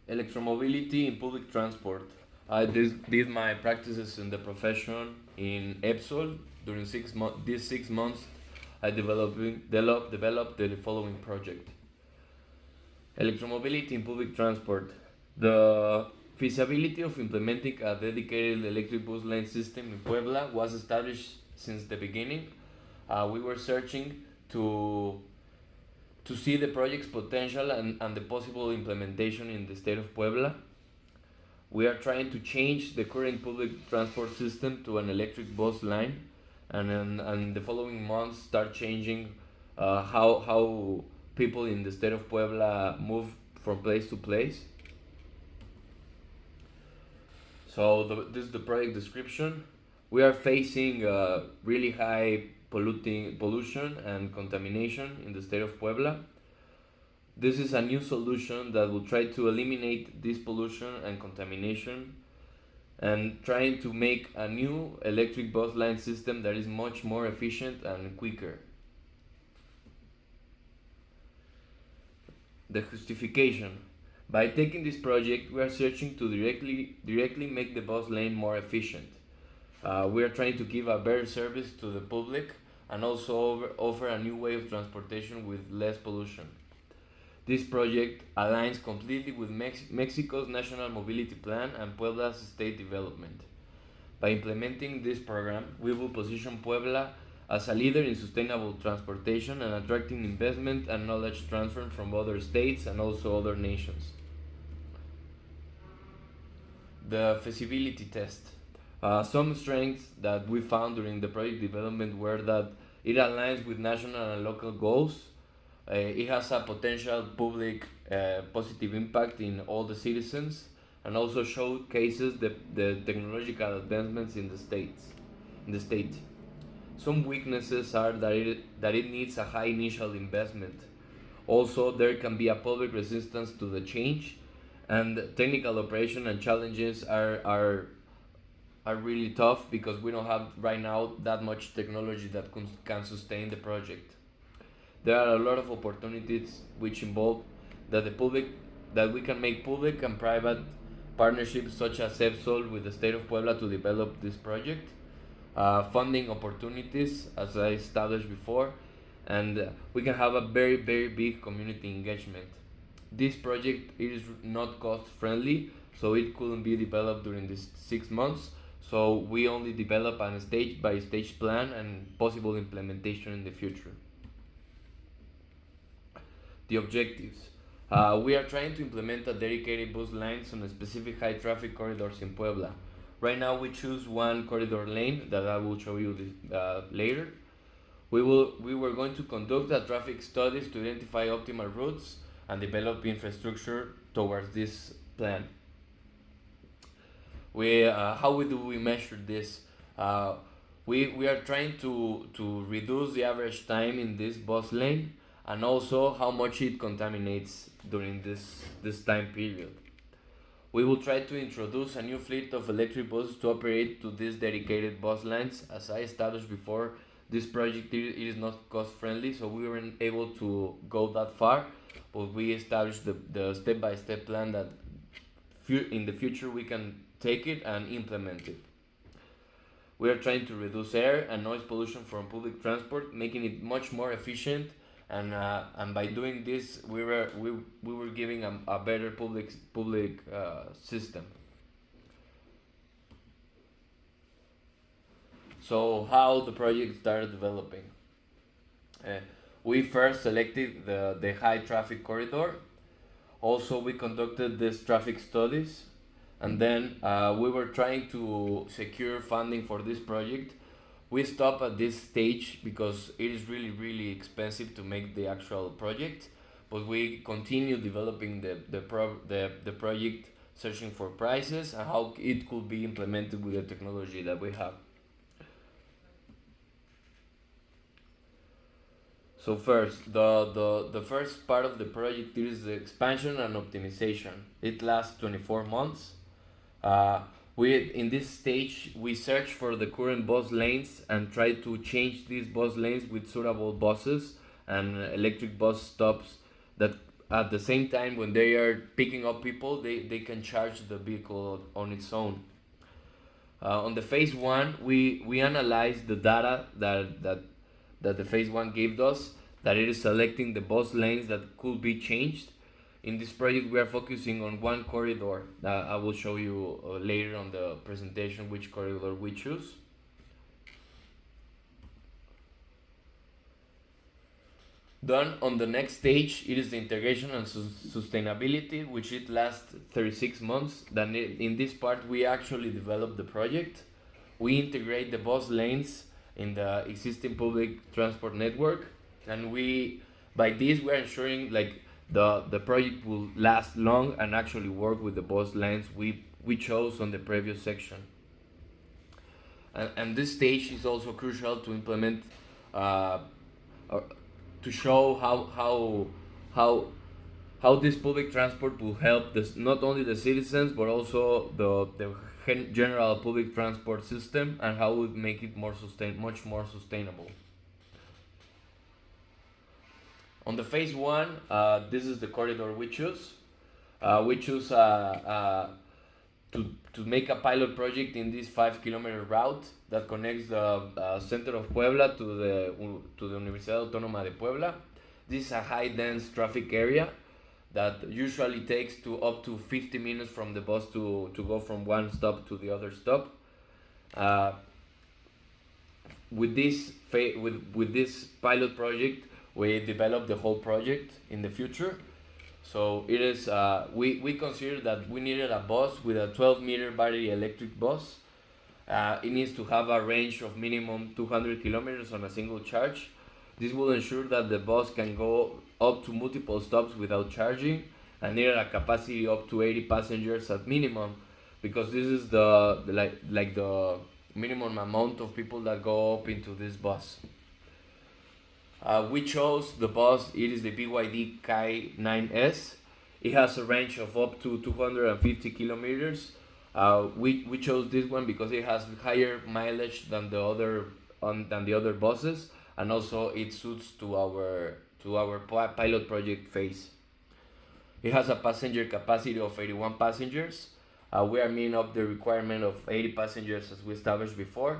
Electromobility in public transport. I did my practices in the profession in EPSOL during 6 months. These 6 months, I developed the following project: Electromobility in public transport. The feasibility of implementing a dedicated electric bus lane system in Puebla was established since the beginning. We were searching to to see the project's potential and the possible implementation in the state of Puebla. We are trying to change the current public transport system to an electric bus line, and the following months start changing how people in the state of Puebla move from place to place. So this is the project description. We are facing really high pollution and contamination in the state of Puebla. This is a new solution that will try to eliminate this pollution and contamination and trying to make a new electric bus line system that is much more efficient and quicker. The justification. By taking this project, we are searching to directly make the bus lane more efficient. We are trying to give a better service to the public and also offer a new way of transportation with less pollution. This project aligns completely with Mexico's National Mobility Plan and Puebla's state development. By implementing this program, we will position Puebla as a leader in sustainable transportation and attracting investment and knowledge transfer from other states and also other nations. The feasibility test. Some strengths that we found during the project development were that it aligns with national and local goals. It has a potential public positive impact in all the citizens and also showcases the technological advancements in the state. Some weaknesses are that it needs a high initial investment. Also, there can be a public resistance to the change, and technical operation and challenges are really tough because we don't have right now that much technology that can sustain the project. There are a lot of opportunities which involve that the public that we can make public and private partnerships such as EPSOL with the state of Puebla to develop this project. Funding opportunities, as I established before, and we can have a very big community engagement. This project is not cost friendly, so it couldn't be developed during these 6 months. So we only develop a stage by stage plan and possible implementation in the future. The objectives. We are trying to implement a dedicated bus lines on a specific high traffic corridors in Puebla. Right now we choose one corridor lane that I will show you later. We were going to conduct a traffic studies to identify optimal routes and develop infrastructure towards this plan. How do we measure this? We are trying to reduce the average time in this bus lane and also how much it contaminates during this time period. We will try to introduce a new fleet of electric buses to operate to these dedicated bus lines. As I established before, this project it is not cost friendly, so we weren't able to go that far, but we established the step-by-step plan that in the future we can take it and implement it. We are trying to reduce air and noise pollution from public transport, making it much more efficient, and by doing this, we were giving a better public system. So how the project started developing? We first selected the high traffic corridor. Also, we conducted these traffic studies, and then we were trying to secure funding for this project. We stopped at this stage because it is really expensive to make the actual project, but we continue developing the project, searching for prices and how it could be implemented with the technology that we have. So first, the first part of the project is the expansion and optimization. It lasts 24 months. In this stage, we search for the current bus lanes and try to change these bus lanes with suitable buses and electric bus stops that at the same time, when they are picking up people, they can charge the vehicle on its own. On the phase one, we analyzed the data that the phase one gave us, that it is selecting the bus lanes that could be changed. In this project, we are focusing on one corridor. I will show you later on the presentation which corridor we choose. Then on the next stage, it is the integration and sustainability, which it lasts 36 months. Then in this part, we actually develop the project. We integrate the bus lanes in the existing public transport network, and by this we are ensuring like the project will last long and actually work with the bus lanes we chose on the previous section. And this stage is also crucial to implement, to show how this public transport will help this, not only the citizens but also the general public transport system, and how it would make it much more sustainable. On the phase one, this is the corridor we choose. We choose to make a pilot project in this 5 kilometer route that connects the center of Puebla to the Universidad Autónoma de Puebla. This is a high dense traffic area that usually takes up to 50 minutes from the bus to go from one stop to the other stop. With this pilot project, we develop the whole project in the future. So it is we consider that we needed a bus with a 12-meter battery electric bus. It needs to have a range of minimum 200 kilometers on a single charge. This will ensure that the bus can go up to multiple stops without charging, and needed a capacity up to 80 passengers at minimum, because this is the minimum amount of people that go up into this bus. We chose the bus. It is the BYD Kai 9S. It has a range of up to 250 kilometers. We chose this one because it has higher mileage than the other buses, and also it suits to our pilot project phase. It has a passenger capacity of 81 passengers. We are meeting up the requirement of 80 passengers as we established before,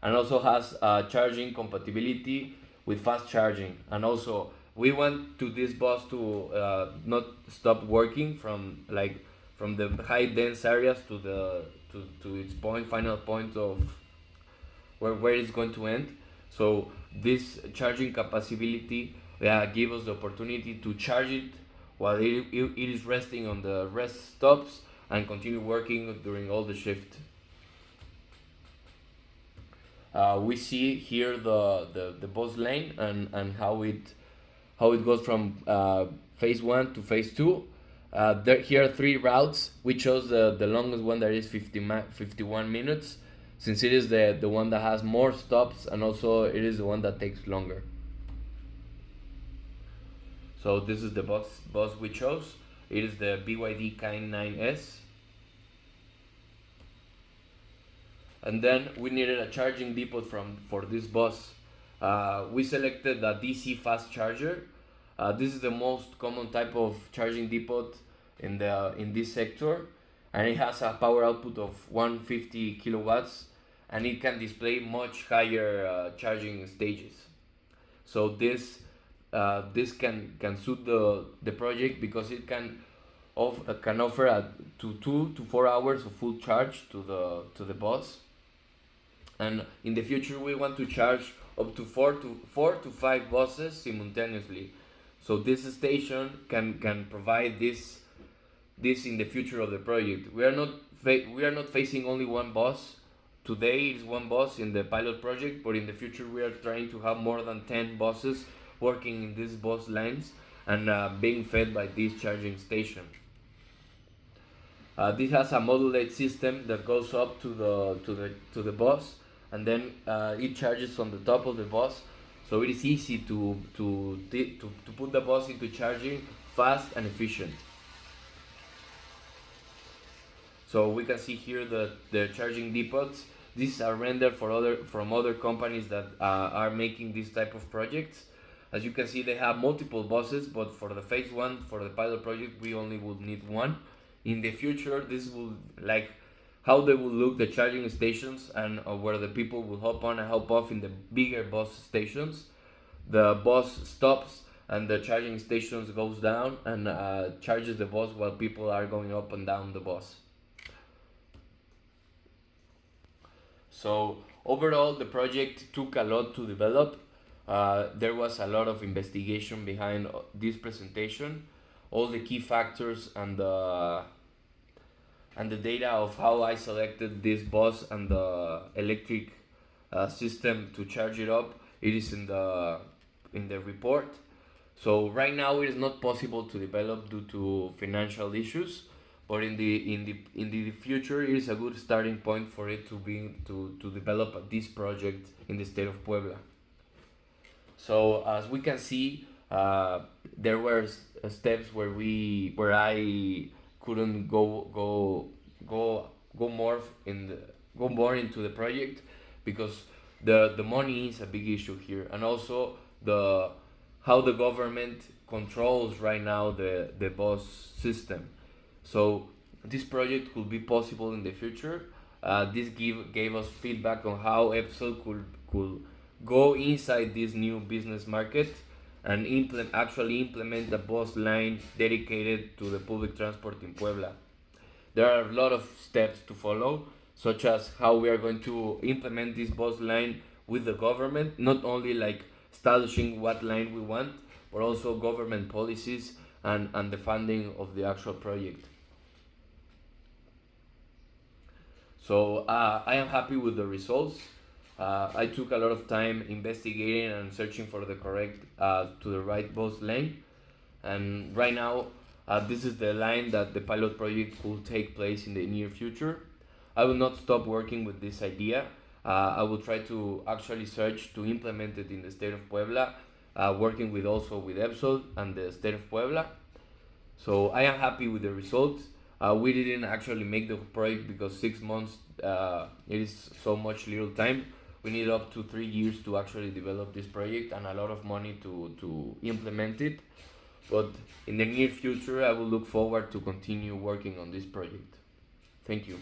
and also has charging compatibility with fast charging. And also we want to this bus to not stop working from the high dense areas to its final point of where it's going to end. So this charging capacity give us the opportunity to charge it while it is resting on the rest stops and continue working during all the shift. We see here the bus lane and how it goes from phase 1 to phase 2. Here are 3 routes. We chose the longest one, that is 51 minutes, since it is the one that has more stops, and also it is the one that takes longer. So this is the bus we chose. It is the BYD Kai 9S. And then we needed a charging depot for this bus. We selected a DC fast charger. This is the most common type of charging depot in this sector, and it has a power output of 150 kilowatts, and it can display much higher charging stages. So this can suit the project, because it can offer to 2 to 4 hours of full charge to the bus. And in the future, we want to charge up to 4 to 5 buses simultaneously. So this station can provide this in the future of the project. We are not facing only one bus. Today it is one bus in the pilot project, but in the future we are trying to have more than 10 buses working in these bus lines and being fed by this charging station. This has a modulate system that goes up to the bus, and then it charges on the top of the bus. So it is easy to put the bus into charging fast and efficient. So we can see here the charging depots. These are rendered from other companies that are making this type of projects. As you can see, they have multiple buses, but for the phase one, for the pilot project, we only will need one. In the future, this will like how they will look the charging stations and where the people will hop on and hop off in the bigger bus stations. The bus stops and the charging stations goes down and charges the bus while people are going up and down the bus. So overall, the project took a lot to develop. There was a lot of investigation behind this presentation, all the key factors and the data of how I selected this bus and the electric system to charge it up. It is in the report. So right now it is not possible to develop due to financial issues, but in the future it is a good starting point for it to develop this project in the state of Puebla. So as we can see, there were steps where I couldn't go more go more into the project because the money is a big issue here, and also the how the government controls right now the bus system. So this project could be possible in the future. This gave us feedback on how EPSOL could go inside this new business market and actually implement a bus line dedicated to the public transport in Puebla. There are a lot of steps to follow, such as how we are going to implement this bus line with the government, not only like establishing what line we want, but also government policies and the funding of the actual project. So I am happy with the results. I took a lot of time investigating and searching for the correct to the right bus lane, and right now this is the line that the pilot project will take place in the near future. I will not stop working with this idea. I will try to actually search to implement it in the state of Puebla, working with also with EPSOL and the state of Puebla. So I am happy with the results. We didn't actually make the project because 6 months it is so much little time. We need up to 3 years to actually develop this project and a lot of money to implement it. But in the near future, I will look forward to continue working on this project. Thank you.